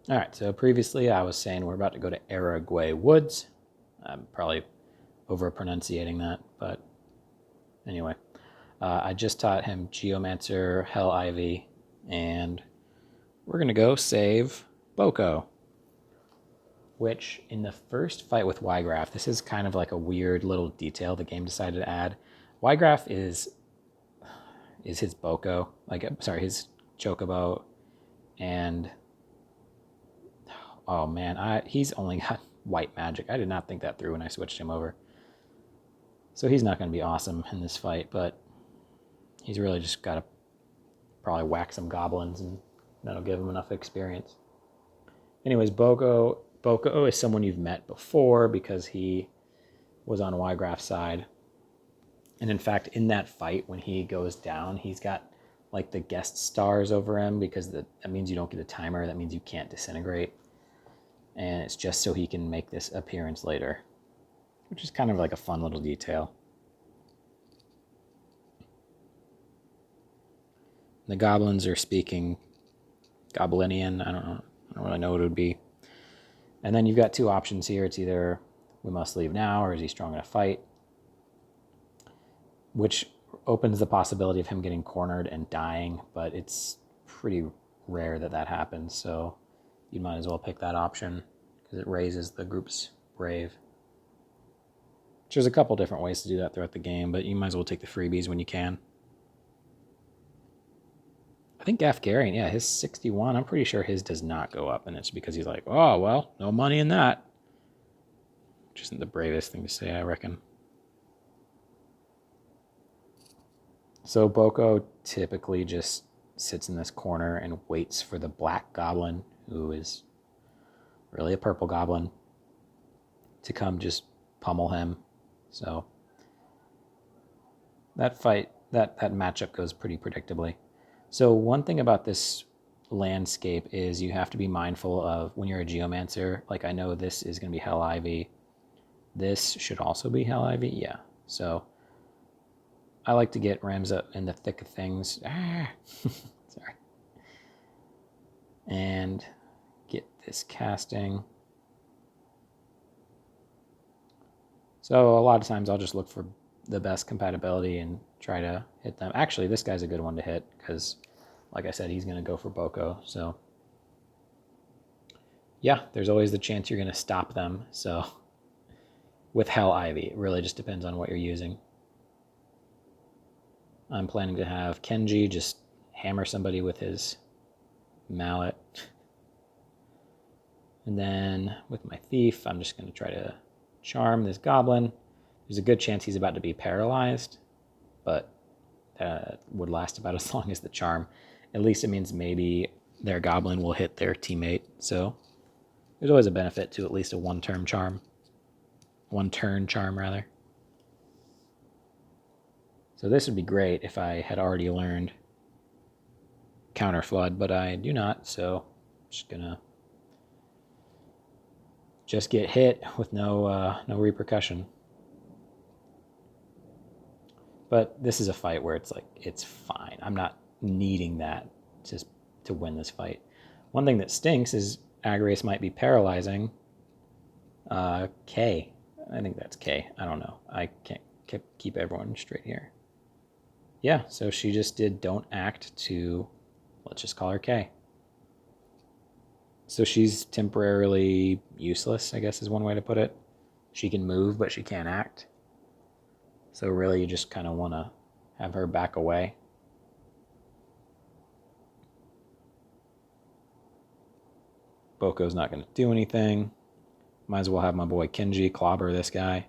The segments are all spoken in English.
All right, so previously I was saying we're about to go to Aragway Woods. I'm probably over pronunciating that, but anyway. I just taught him Geomancer, Hell Ivy, and we're going to go save Boko, which in the first fight with Ygraph, this is kind of like a weird little detail the game decided to add. Ygraph is his Boko, his chocobo, and oh man, he's only got white magic. I did not think that through when I switched him over. So he's not going to be awesome in this fight, but he's really just got to probably whack some goblins, and that'll give him enough experience. Anyways, Boko is someone you've met before because he was on Ygraph's side. And in fact, in that fight, when he goes down, he's got like the guest stars over him because that means you don't get a timer. That means you can't disintegrate. And it's just so he can make this appearance later, which is kind of like a fun little detail. The goblins are speaking Goblinian. I don't really know what it would be. And then you've got two options here. It's either we must leave now, or is he strong enough to fight? Which opens the possibility of him getting cornered and dying, but it's pretty rare that that happens. So you might as well pick that option because it raises the group's brave. There's a couple different ways to do that throughout the game, but you might as well take the freebies when you can. I think Gafgarian, yeah, his 61, I'm pretty sure his does not go up, and it's because he's like, oh, well, no money in that. Which isn't the bravest thing to say, I reckon. So Boko typically just sits in this corner and waits for the black goblin, who is really a purple goblin, to come just pummel him. So that fight, that matchup goes pretty predictably. So one thing about this landscape is you have to be mindful of when you're a geomancer. Like I know this is going to be Hell Ivy. This should also be Hell Ivy. Yeah. So I like to get Ramza in the thick of things. Sorry. And get this casting. So a lot of times I'll just look for the best compatibility and try to hit them. Actually, this guy's a good one to hit because, like I said, he's going to go for Boko. So yeah, there's always the chance you're going to stop them. So with Hell Ivy, it really just depends on what you're using. I'm planning to have Kenji just hammer somebody with his mallet. And then with my thief, I'm just going to try to charm this goblin. There's a good chance he's about to be paralyzed, but that would last about as long as the charm. At least it means maybe their goblin will hit their teammate. So there's always a benefit to at least a one-turn charm. One-turn charm, rather. So this would be great if I had already learned Counter Flood, but I do not, so I'm just gonna get hit with no repercussion. But this is a fight where it's like, it's fine. I'm not needing that just to win this fight. One thing that stinks is Agrius might be paralyzing K. I think that's K. I don't know. I can't keep everyone straight here. Yeah, so she just did don't act to, let's just call her K. So she's temporarily useless, I guess is one way to put it. She can move, but she can't act. So really you just kind of want to have her back away. Boko's not going to do anything. Might as well have my boy Kenji clobber this guy.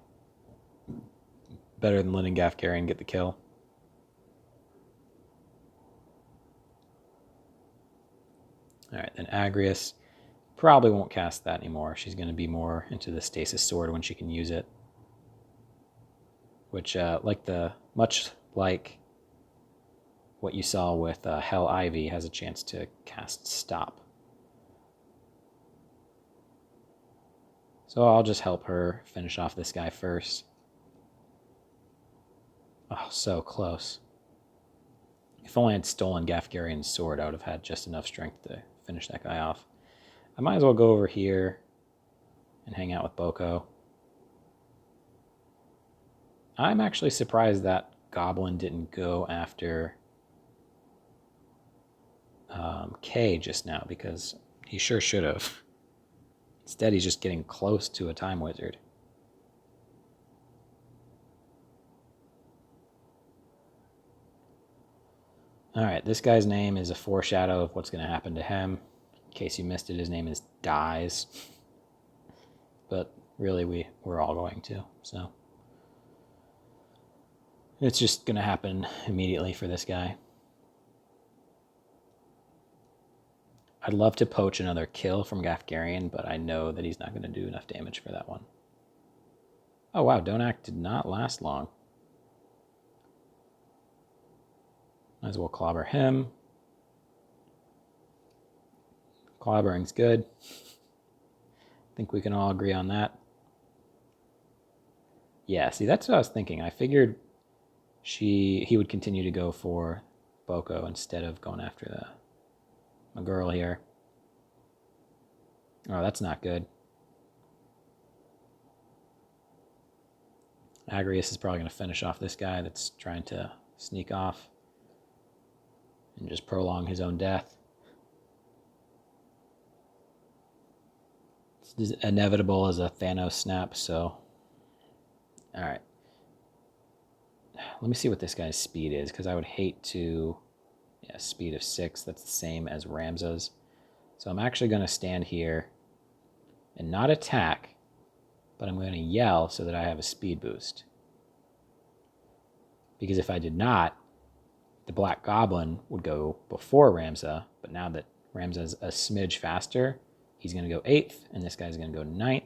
Better than letting Gafgarian get the kill. Alright, then Agrius probably won't cast that anymore. She's going to be more into the Stasis Sword when she can use it. Which, much like what you saw with Hell Ivy, has a chance to cast Stop. So I'll just help her finish off this guy first. Oh, so close. If only I'd stolen Gafgarian's sword, I would have had just enough strength to finish that guy off. I might as well go over here and hang out with Boko. I'm actually surprised that goblin didn't go after K just now, because he sure should have. Instead, he's just getting close to a time wizard. Alright, this guy's name is a foreshadow of what's going to happen to him. In case you missed it, his name is Dies. But really, we're all going to, so. It's just going to happen immediately for this guy. I'd love to poach another kill from Gafgarian, but I know that he's not going to do enough damage for that one. Oh wow, Donak did not last long. Might as well clobber him. Clobbering's good. I think we can all agree on that. Yeah, see, that's what I was thinking. I figured he would continue to go for Boko instead of going after the girl here. Oh, that's not good. Agrius is probably going to finish off this guy that's trying to sneak off and just prolong his own death. It's inevitable as a Thanos snap, so. Alright. Let me see what this guy's speed is, because I would hate to. Yeah, speed of 6. That's the same as Ramza's. So I'm actually going to stand here and not attack, but I'm going to yell so that I have a speed boost. Because if I did not, the Black Goblin would go before Ramza, but now that Ramza's a smidge faster, he's going to go 8th, and this guy's going to go 9th.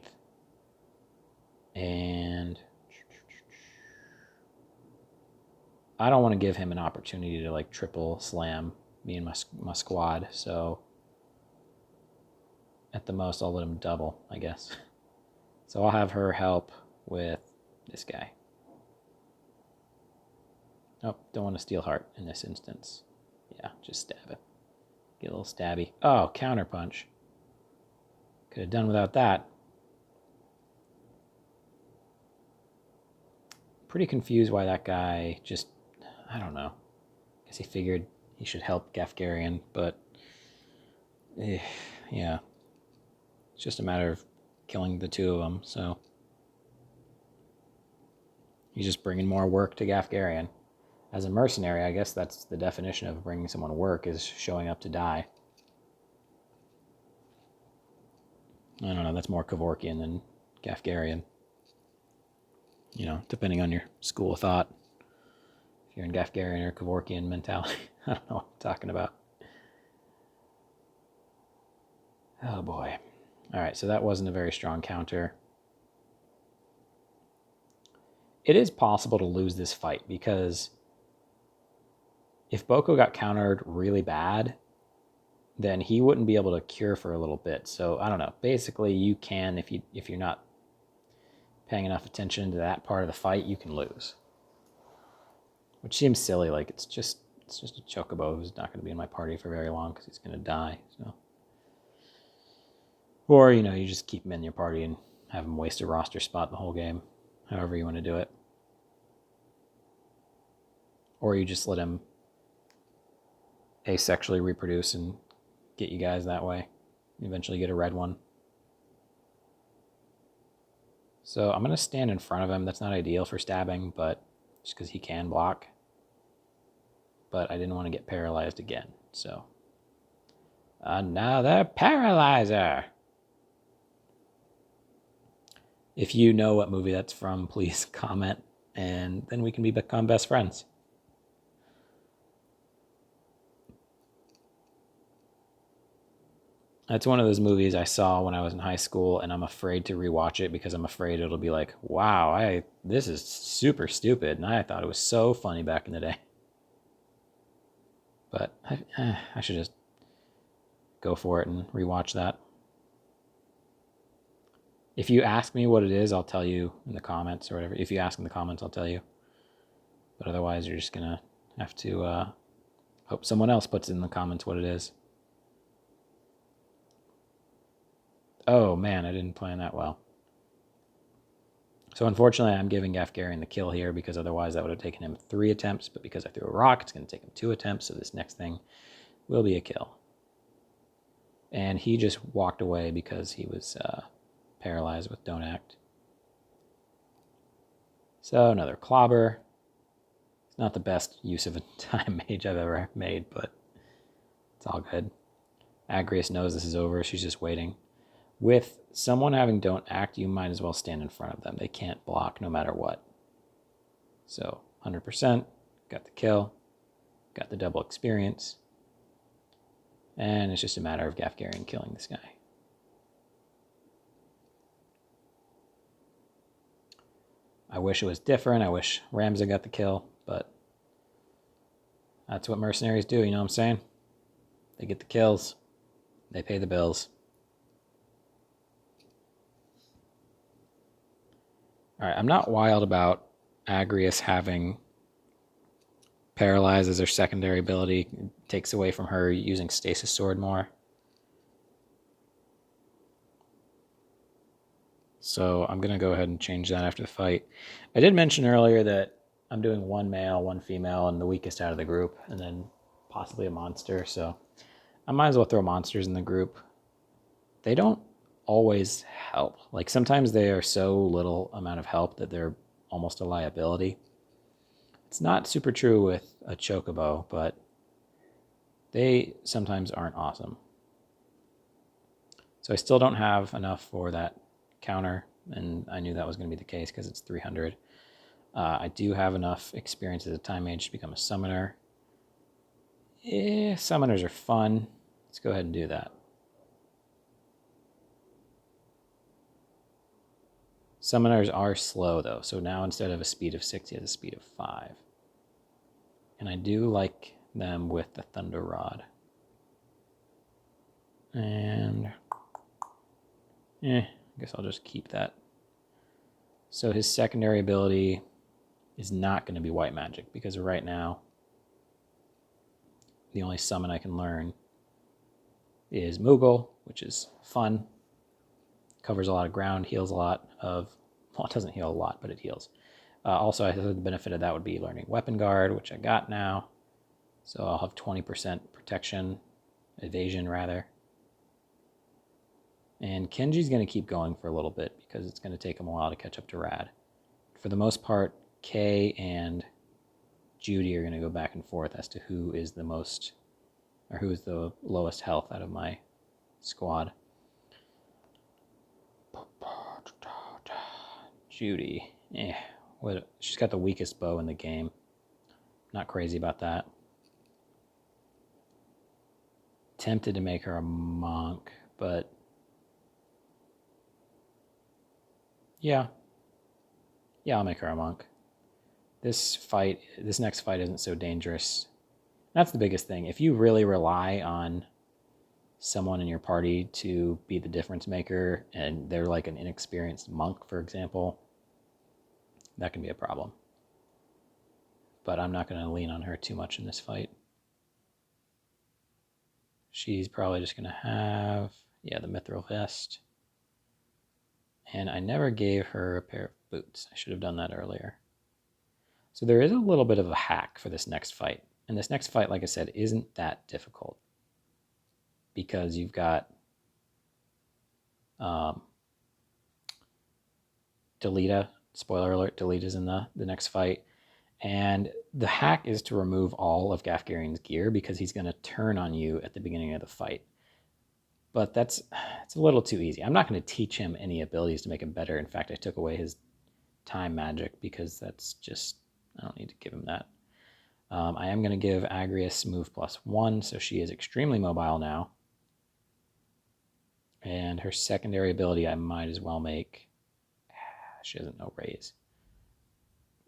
And I don't want to give him an opportunity to like triple slam me and my squad, so at the most I'll let him double, I guess. So I'll have her help with this guy. Oh, don't want to steal heart in this instance. Yeah, just stab it. Get a little stabby. Oh, counter punch. Could have done without that. Pretty confused why that guy just, I don't know. Guess he figured he should help Gafgarian, but yeah. It's just a matter of killing the two of them, so. He's just bringing more work to Gafgarian. As a mercenary, I guess that's the definition of bringing someone work, is showing up to die. I don't know, that's more Kevorkian than Gafgarian. You know, depending on your school of thought. If you're in Gafgarian or Kevorkian mentality, I don't know what I'm talking about. Oh boy. Alright, so that wasn't a very strong counter. It is possible to lose this fight, because if Boko got countered really bad, then he wouldn't be able to cure for a little bit. So I don't know. Basically, you can, if you're not paying enough attention to that part of the fight, you can lose. Which seems silly. Like it's just a chocobo who's not going to be in my party for very long because he's going to die. So, or you know, you just keep him in your party and have him waste a roster spot the whole game, however you want to do it. Or you just let him asexually reproduce and get you guys that way. Eventually get a red one. So I'm going to stand in front of him. That's not ideal for stabbing, but just because he can block. But I didn't want to get paralyzed again, so. Another paralyzer! If you know what movie that's from, please comment, and then we can become best friends. That's one of those movies I saw when I was in high school, and I'm afraid to rewatch it because I'm afraid it'll be like, wow, this is super stupid, and I thought it was so funny back in the day. But I should just go for it and rewatch that. If you ask me what it is, I'll tell you in the comments or whatever. If you ask in the comments, I'll tell you. But otherwise, you're just going to have to hope someone else puts in the comments what it is. Oh man, I didn't plan that well. So unfortunately, I'm giving Gafgarian the kill here because otherwise that would have taken him 3 attempts. But because I threw a rock, it's going to take him 2 attempts. So this next thing will be a kill. And he just walked away because he was paralyzed with Don't Act. So another clobber. It's not the best use of a time mage I've ever made, but it's all good. Agrius knows this is over. She's just waiting. With someone having Don't Act, you might as well stand in front of them. They can't block no matter what. So 100%, got the kill, got the double experience, and it's just a matter of Gafgarian killing this guy. I wish it was different. I wish Ramza got the kill, but that's what mercenaries do, you know what I'm saying? They get the kills, they pay the bills. All right, I'm not wild about Agrius having Paralyze as her secondary ability. It takes away from her using Stasis Sword more. So I'm going to go ahead and change that after the fight. I did mention earlier that I'm doing 1 male, 1 female, and the weakest out of the group, and then possibly a monster. So I might as well throw monsters in the group. They don't always help. Like sometimes they are so little amount of help that they're almost a liability. It's not super true with a chocobo, but they sometimes aren't awesome. So I still don't have enough for that counter, and I knew that was going to be the case because it's 300. I do have enough experience as a time mage to become a summoner. Summoners are fun. Let's go ahead and do that. Summoners are slow though, so now instead of a speed of 6, he has a speed of 5. And I do like them with the Thunder Rod. And I guess I'll just keep that. So his secondary ability is not going to be white magic because right now the only summon I can learn is Moogle, which is fun. Covers a lot of ground, heals a lot of... Well, it doesn't heal a lot, but it heals. Also, I think the benefit of that would be learning Weapon Guard, which I got now. So I'll have 20% protection, evasion rather. And Kenji's going to keep going for a little bit because it's going to take him a while to catch up to Rad. For the most part, Kay and Judy are going to go back and forth as to who is the most, or who is the lowest health out of my squad. Judy, she's got the weakest bow in the game. Not crazy about that. Tempted to make her a monk, but yeah, I'll make her a monk. This next fight isn't so dangerous. That's the biggest thing. If you really rely on someone in your party to be the difference maker and they're like an inexperienced monk, for example, that can be a problem. But I'm not going to lean on her too much in this fight. She's probably just going to have, the mithril vest. And I never gave her a pair of boots. I should have done that earlier. So there is a little bit of a hack for this next fight. And this next fight, like I said, isn't that difficult. Because you've got Delita, spoiler alert, Delita's in the next fight. And the hack is to remove all of Gafgarian's gear because he's going to turn on you at the beginning of the fight. But it's a little too easy. I'm not going to teach him any abilities to make him better. In fact, I took away his time magic because that's just, I don't need to give him that. I am going to give Agrius move +1, so she is extremely mobile now. And her secondary ability I might as well make... She doesn't know raise.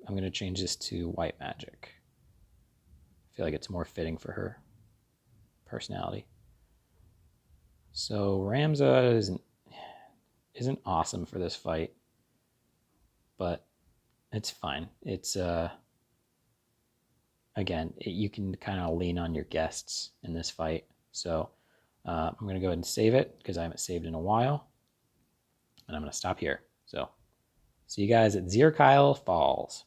I'm going to change this to white magic. I feel like it's more fitting for her personality. So Ramza isn't awesome for this fight, but it's fine. It's again, you can kind of lean on your guests in this fight. So I'm going to go ahead and save it because I haven't saved in a while. and I'm going to stop here. So see you guys at Zierkyle Falls.